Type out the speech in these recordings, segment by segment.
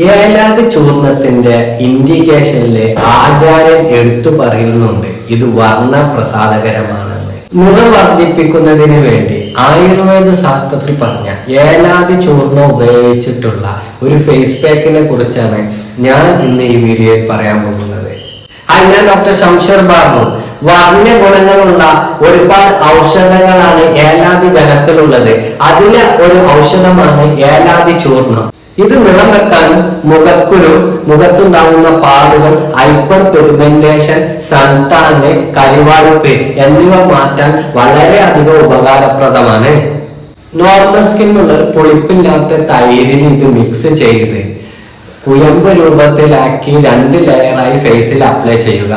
ഏലാതി ചൂർണത്തിന്റെ ഇൻഡിക്കേഷനില് ആചാര്യൻ എടുത്തു പറയുന്നുണ്ട് ഇത് വർണ്ണപ്രസാദകരമാണെന്ന്. നിറം വർദ്ധിപ്പിക്കുന്നതിന് വേണ്ടി ആയുർവേദ ശാസ്ത്രത്തിൽ പറഞ്ഞ ഏലാതി ചൂർണം ഉപയോഗിച്ചിട്ടുള്ള ഒരു ഫേസ് പാക്കിനെ കുറിച്ചാണ് ഞാൻ ഇന്ന് ഈ വീഡിയോയിൽ പറയാൻ പോകുന്നത്. ഞാൻ ഡോക്ടർ ശംഷർ ബാബു. വർണ്ണ ഗുണങ്ങളുള്ള ഒരുപാട് ഔഷധങ്ങളാണ് ഏലാതി ഗണത്തിലുള്ളത്. അതിലെ ഒരു ഔഷധമാണ് ഏലാതി ചൂർണം. ഇത് നിറം വെക്കാനും മുഖക്കുരു, മുഖത്തുണ്ടാകുന്ന പാടുകൾ, ഹൈപ്പർ പിഗ്മെന്റേഷൻ, സൺടാന്, കരിവാളിപ്പ് എന്നിവ മാറ്റാൻ വളരെയധികം ഉപകാരപ്രദമാണ്. നോർമൽ സ്കിന്നുള്ള പുളിപ്പില്ലാത്ത തൈരിൽ ഇത് മിക്സ് ചെയ്ത് കുയമ്പ് രൂപത്തിലാക്കി 2 ലെയറായി ഫേസിൽ അപ്ലൈ ചെയ്യുക.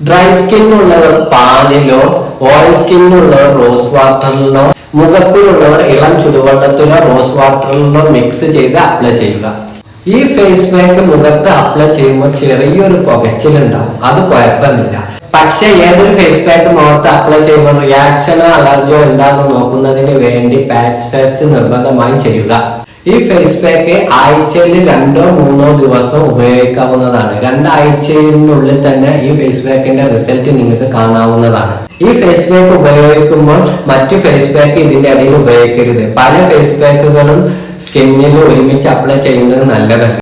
ഡ്രൈ സ്കിന്നുള്ളവർ പാലിലോ, ഓയിൽ സ്കിന്നുള്ളവർ റോസ് വാട്ടറിലോ, മുഖക്കുരുള്ളവർ ഇളം ചുടുവെള്ളത്തിലോ റോസ് വാട്ടറിലോ മിക്സ് ചെയ്ത് അപ്ലൈ ചെയ്യുക. ഈ ഫേസ് പാക്ക് മുഖത്ത് അപ്ലൈ ചെയ്യുമ്പോൾ ചെറിയൊരു പുകച്ചിലുണ്ടാവും, അത് കുഴപ്പമില്ല. പക്ഷെ ഏതൊരു ഫേസ് പാക്ക് മുഖത്ത് അപ്ലൈ ചെയ്യുമ്പോൾ റിയാക്ഷനോ അലർജിയോ ഉണ്ടാകുന്ന നോക്കുന്നതിന് വേണ്ടി പാച്ച് ടെസ്റ്റ് നിർബന്ധമായി ചെയ്യുക. ഈ ഫേസ് പാക്ക് ആഴ്ചയിൽ 2-3 ദിവസം ഉപയോഗിക്കാവുന്നതാണ്. 2 ആഴ്ചയിനുള്ളിൽ തന്നെ ഈ ഫേസ് പാക്കിന്റെ റിസൾട്ട് നിങ്ങൾക്ക് കാണാവുന്നതാണ്. ഈ ഫേസ് പാക്ക് ഉപയോഗിക്കുമ്പോൾ മറ്റു ഫേസ് പാക്ക് ഇതിന്റെ ഇടയിൽ ഉപയോഗിക്കരുത്. പല ഫേസ് പാക്കുകളും സ്കിന്നിൽ ഒരുമിച്ച് അപ്ലൈ ചെയ്യുന്നത് നല്ലതല്ല.